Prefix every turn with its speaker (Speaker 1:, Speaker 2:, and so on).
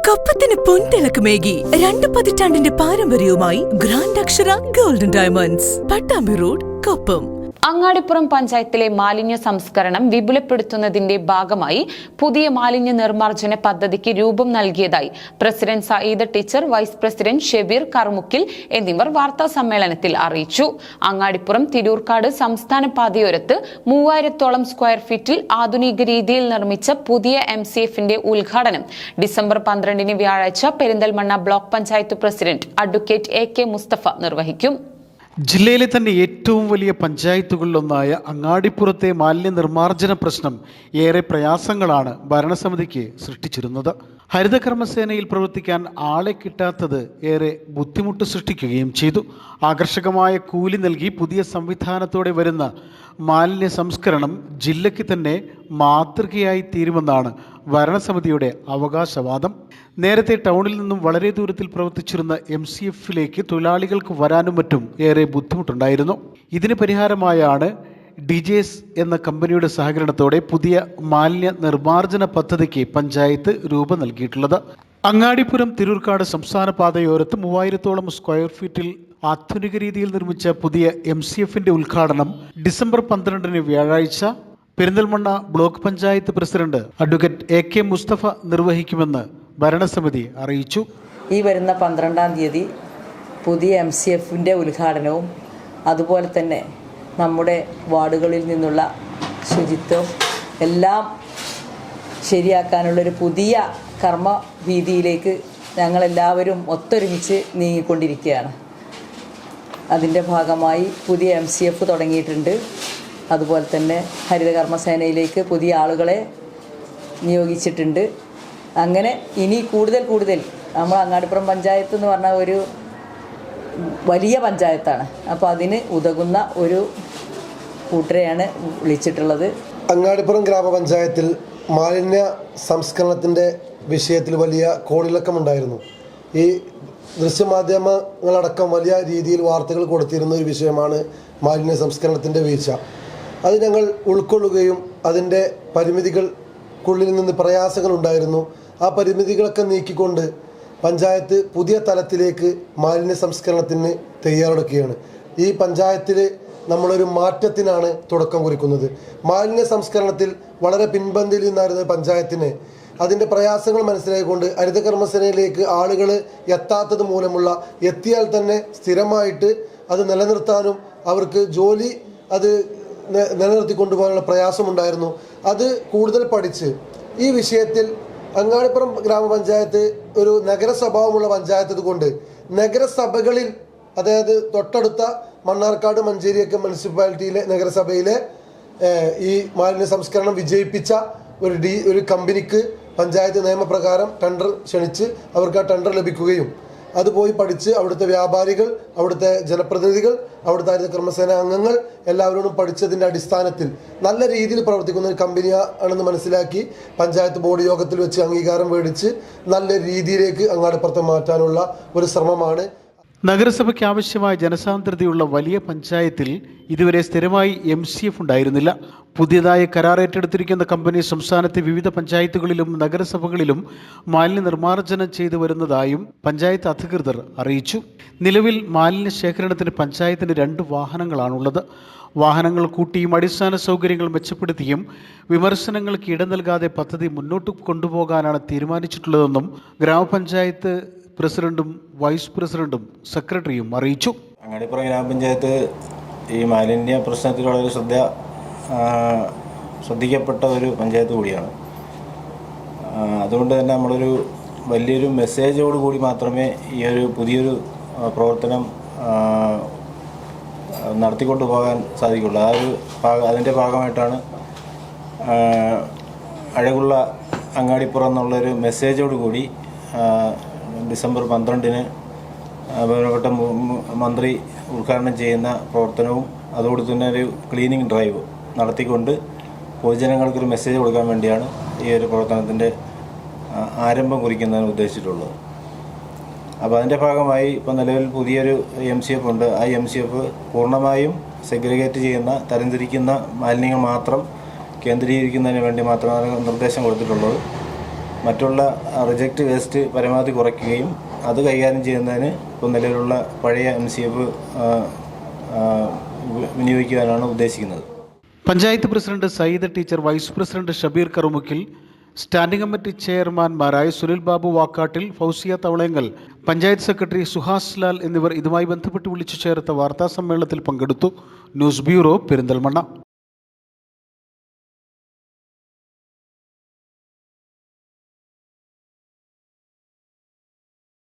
Speaker 1: കൊപ്പത്തിന് പൊൻതിളക്കമേകി 2 പതിറ്റാണ്ടിന്റെ പാരമ്പര്യവുമായി grand Akshara golden diamonds, Pattambi road, Koppam.
Speaker 2: Angadipuram പഞ്ചായത്തിലെ മാലിന്യ സംസ്കരണം വിപുലപ്പെടുത്തുന്നതിന്റെ ഭാഗമായി പുതിയ മാലിന്യ നിർമ്മാർജ്ജന പദ്ധതിക്ക് രൂപം നൽകിയതായി president Sayyid teacher, vice president Shebeer Karmukkil എന്നിവർ വാർത്താ സമ്മേളനത്തിൽ അറിയിച്ചു. അങ്ങാടിപ്പുറം തിരൂർക്കാട് സംസ്ഥാന പാതയോരത്ത് 3000-ഓളം സ്ക്വയർ ഫീറ്റിൽ ആധുനിക രീതിയിൽ നിർമ്മിച്ച പുതിയ MCFന്റെ ഉദ്ഘാടനം ഡിസംബർ 12 വ്യാഴാഴ്ച Perinthalmanna block panchayat president advocate AK Mustafa നിർവഹിക്കും.
Speaker 3: ജില്ലയിലെ തന്നെ ഏറ്റവും വലിയ പഞ്ചായത്തുകളിലൊന്നായ അങ്ങാടിപ്പുറത്തെ മാലിന്യ നിർമ്മാർജ്ജന പ്രശ്നം ഏറെ പ്രയാസങ്ങളാണ് ഭരണസമിതിക്ക് സൃഷ്ടിച്ചിരുന്നത്. ഹരിതകർമ്മസേനയിൽ പ്രവർത്തിക്കാൻ ആളെ കിട്ടാത്തത് ഏറെ ബുദ്ധിമുട്ട് സൃഷ്ടിക്കുകയും ചെയ്തു. ആകർഷകമായ കൂലി നൽകി പുതിയ സംവിധാനത്തോടെ വരുന്ന മാലിന്യ സംസ്കരണം ജില്ലയ്ക്ക് തന്നെ മാതൃകയായി തീരുമെന്നാണ് ഭരണസമിതിയുടെ അവകാശവാദം. നേരത്തെ ടൗണിൽ നിന്നും വളരെ ദൂരത്തിൽ പ്രവർത്തിച്ചിരുന്ന MCFിലേക്ക് തൊഴിലാളികൾക്ക് വരാനും മറ്റും ഏറെ ബുദ്ധിമുട്ടുണ്ടായിരുന്നു. ഇതിന് പരിഹാരമായാണ് DJS എന്ന കമ്പനിയുടെ സഹകരണത്തോടെ പുതിയ മാലിന്യ നിർമ്മാർജ്ജന പദ്ധതിക്ക് പഞ്ചായത്ത് രൂപം നൽകിയിട്ടുള്ളത്. അങ്ങാടിപ്പുറം തിരൂർക്കാട് സംസ്ഥാന പാതയോരത്ത് 3000-ഓളം സ്ക്വയർ ഫീറ്റിൽ ആധുനിക രീതിയിൽ നിർമ്മിച്ച പുതിയ MCFന്റെ ഉദ്ഘാടനം ഡിസംബർ 12 വ്യാഴാഴ്ച Perinthalmanna block panchayat president advocate AK Musthafa നിർവഹിക്കുമെന്ന് ഭരണസമിതി അറിയിച്ചു.
Speaker 4: ഈ വരുന്ന 12-ാം തീയതി പുതിയ MCFന്റെ ഉദ്ഘാടനവും അതുപോലെ തന്നെ നമ്മുടെ വാർഡുകളിൽ നിന്നുള്ള ശുചിത്വം എല്ലാം ശരിയാക്കാനുള്ളൊരു പുതിയ കർമ്മവീതിയിലേക്ക് ഞങ്ങളെല്ലാവരും ഒത്തൊരുമിച്ച് നീങ്ങിക്കൊണ്ടിരിക്കുകയാണ്. അതിൻ്റെ ഭാഗമായി പുതിയ MCF തുടങ്ങിയിട്ടുണ്ട്. അതുപോലെ തന്നെ ഹരിതകർമ്മസേനയിലേക്ക് പുതിയ ആളുകളെ നിയോഗിച്ചിട്ടുണ്ട്. അങ്ങനെ ഇനി കൂടുതൽ നമ്മൾ അങ്ങാടിപ്പുറം പഞ്ചായത്ത് എന്ന് പറഞ്ഞാൽ ഒരു വലിയ പഞ്ചായത്താണ്. അപ്പോൾ അതിന് ഉതകുന്ന ഒരു കൂട്ടരെയാണ് വിളിച്ചിട്ടുള്ളത്.
Speaker 5: അങ്ങാടിപ്പുറം ഗ്രാമപഞ്ചായത്തിൽ മാലിന്യ സംസ്കരണത്തിൻ്റെ വിഷയത്തിൽ വലിയ കോളിളക്കമുണ്ടായിരുന്നു. ഈ ദൃശ്യമാധ്യമങ്ങളടക്കം വലിയ രീതിയിൽ വാർത്തകൾ കൊടുത്തിരുന്ന ഒരു വിഷയമാണ് മാലിന്യ സംസ്കരണത്തിൻ്റെ വീഴ്ച. അത് ഞങ്ങൾ ഉൾക്കൊള്ളുകയും അതിൻ്റെ പരിമിതികൾക്കുള്ളിൽ നിന്ന് പ്രയാസങ്ങളുണ്ടായിരുന്നു. ആ പരിമിതികളൊക്കെ നീക്കിക്കൊണ്ട് പഞ്ചായത്ത് പുതിയ തലത്തിലേക്ക് മാലിന്യ സംസ്കരണത്തിന് തയ്യാറെടുക്കുകയാണ്. ഈ പഞ്ചായത്തിൽ നമ്മളൊരു മാറ്റത്തിനാണ് തുടക്കം കുറിക്കുന്നത്. മാലിന്യ സംസ്കരണത്തിൽ വളരെ പിൻപന്തിയിൽ നിന്നായിരുന്ന പഞ്ചായത്തിന് അതിൻ്റെ പ്രയാസങ്ങൾ മനസ്സിലാക്കിക്കൊണ്ട് ഹരിതകർമ്മസേനയിലേക്ക് ആളുകൾ എത്താത്തത് മൂലമുള്ള, എത്തിയാൽ തന്നെ സ്ഥിരമായിട്ട് അത് നിലനിർത്താനും അവർക്ക് ജോലി അത് നിലനിർത്തിക്കൊണ്ടുപോകാനുള്ള പ്രയാസമുണ്ടായിരുന്നു. അത് കൂടുതൽ പഠിച്ച് ഈ വിഷയത്തിൽ അങ്ങാടിപ്പുറം ഗ്രാമപഞ്ചായത്ത് ഒരു നഗരസ്വഭാവമുള്ള പഞ്ചായത്ത് കൊണ്ട് നഗരസഭകളിൽ, അതായത് തൊട്ടടുത്ത മണ്ണാർക്കാട് മഞ്ചേരിയൊക്കെ മുനിസിപ്പാലിറ്റിയിലെ നഗരസഭയിലെ ഈ മാലിന്യ സംസ്കരണം വിജയിപ്പിച്ച ഒരു കമ്പനിക്ക് പഞ്ചായത്ത് നിയമപ്രകാരം ടെൻഡർ ക്ഷണിച്ച് അവർക്ക് ആ ടെൻഡർ ലഭിക്കുകയും അത് പോയി പഠിച്ച് അവിടുത്തെ വ്യാപാരികൾ, അവിടുത്തെ ജനപ്രതിനിധികൾ, അവിടുത്തെ ഹരിതകർമ്മസേന അംഗങ്ങൾ എല്ലാവരോടും പഠിച്ചതിൻ്റെ അടിസ്ഥാനത്തിൽ നല്ല രീതിയിൽ പ്രവർത്തിക്കുന്ന ഒരു കമ്പനിയാണെന്ന് മനസ്സിലാക്കി പഞ്ചായത്ത് ബോർഡ് യോഗത്തിൽ വെച്ച് അംഗീകാരം മേടിച്ച് നല്ല രീതിയിലേക്ക് അങ്ങാടിപ്പുറത്തെ മാറ്റാനുള്ള ഒരു ശ്രമമാണ്.
Speaker 3: നഗരസഭയ്ക്ക് ആവശ്യമായ ജനസാന്ദ്രതയുള്ള വലിയ പഞ്ചായത്തിൽ ഇതുവരെ സ്ഥിരമായി MCF ഉണ്ടായിരുന്നില്ല. പുതിയതായി കരാർ ഏറ്റെടുത്തിരിക്കുന്ന കമ്പനി സംസ്ഥാനത്തെ വിവിധ പഞ്ചായത്തുകളിലും നഗരസഭകളിലും മാലിന്യ നിർമ്മാർജ്ജനം ചെയ്തു വരുന്നതായും പഞ്ചായത്ത് അധികൃതർ അറിയിച്ചു. നിലവിൽ മാലിന്യ ശേഖരണത്തിന് പഞ്ചായത്തിന് 2 വാഹനങ്ങളാണുള്ളത്. വാഹനങ്ങൾ കൂട്ടിയും അടിസ്ഥാന സൗകര്യങ്ങൾ മെച്ചപ്പെടുത്തിയും വിമർശനങ്ങൾക്ക് ഇട നൽകാതെ പദ്ധതി മുന്നോട്ട് കൊണ്ടുപോകാനാണ് തീരുമാനിച്ചിട്ടുള്ളതെന്നും ഗ്രാമപഞ്ചായത്ത് പ്രസിഡന്റും വൈസ് പ്രസിഡന്റും സെക്രട്ടറിയും അറിയിച്ചു.
Speaker 6: അങ്ങാടിപ്പുറം ഗ്രാമപഞ്ചായത്ത് ഈ മാലിന്യ പ്രശ്നത്തിൽ വളരെ ശ്രദ്ധിക്കപ്പെട്ട ഒരു പഞ്ചായത്ത് കൂടിയാണ്. അതുകൊണ്ട് തന്നെ നമ്മളൊരു വലിയൊരു മെസ്സേജോട് കൂടി മാത്രമേ ഈ ഒരു പുതിയൊരു പ്രവർത്തനം നടത്തിക്കൊണ്ടു പോകാൻ സാധിക്കുള്ളൂ. അതിൻ്റെ ഭാഗമായിട്ടാണ് അഴകുള്ള അങ്ങാടിപ്പുറം എന്നുള്ളൊരു മെസ്സേജോട് കൂടി ഡിസംബർ 12 ബഹുമാനപ്പെട്ട മന്ത്രി ഉദ്ഘാടനം ചെയ്യുന്ന പ്രവർത്തനവും അതോടെ തന്നെ ഒരു ക്ലീനിങ് ഡ്രൈവ് നടത്തിക്കൊണ്ട് പൊതുജനങ്ങൾക്കൊരു മെസ്സേജ് കൊടുക്കാൻ വേണ്ടിയാണ് ഈ ഒരു പ്രവർത്തനത്തിൻ്റെ ആരംഭം കുറിക്കുന്നതിന് ഉദ്ദേശിച്ചിട്ടുള്ളത്. അപ്പോൾ അതിൻ്റെ ഭാഗമായി ഇപ്പോൾ നിലവിൽ പുതിയൊരു MCF ഉണ്ട്. ആ MCF പൂർണ്ണമായും സെഗ്രിഗേറ്റ് ചെയ്യുന്ന, തരംതിരിക്കുന്ന മാലിന്യങ്ങൾ മാത്രം കേന്ദ്രീകരിക്കുന്നതിന് വേണ്ടി മാത്രമാണ് നിർദ്ദേശം കൊടുത്തിട്ടുള്ളത്. മറ്റുള്ള റിജക്റ്റ് വേസ്റ്റ് പരമാവധി കുറയ്ക്കുകയും അത് കൈകാര്യം ചെയ്യുന്നതിന് ഇപ്പോൾ നിലവിലുള്ള പഴയ MCF വിനിയോഗിക്കുവാനാണ് ഉദ്ദേശിക്കുന്നത്.
Speaker 3: Panchayat president Sayyida teacher, vice president Shabeer Karumukkil, standing committee ചെയർമാൻമാരായ സുനിൽ ബാബു വാക്കാട്ടിൽ, ഫൗസിയ തവളയങ്കൽ, പഞ്ചായത്ത് സെക്രട്ടറി സുഹാസ് ലാൽ എന്നിവർ ഇതുമായി ബന്ധപ്പെട്ട് വിളിച്ചു ചേർത്ത വാർത്താ സമ്മേളനത്തിൽ പങ്കെടുത്തു. News bureau, Perinthalmanna.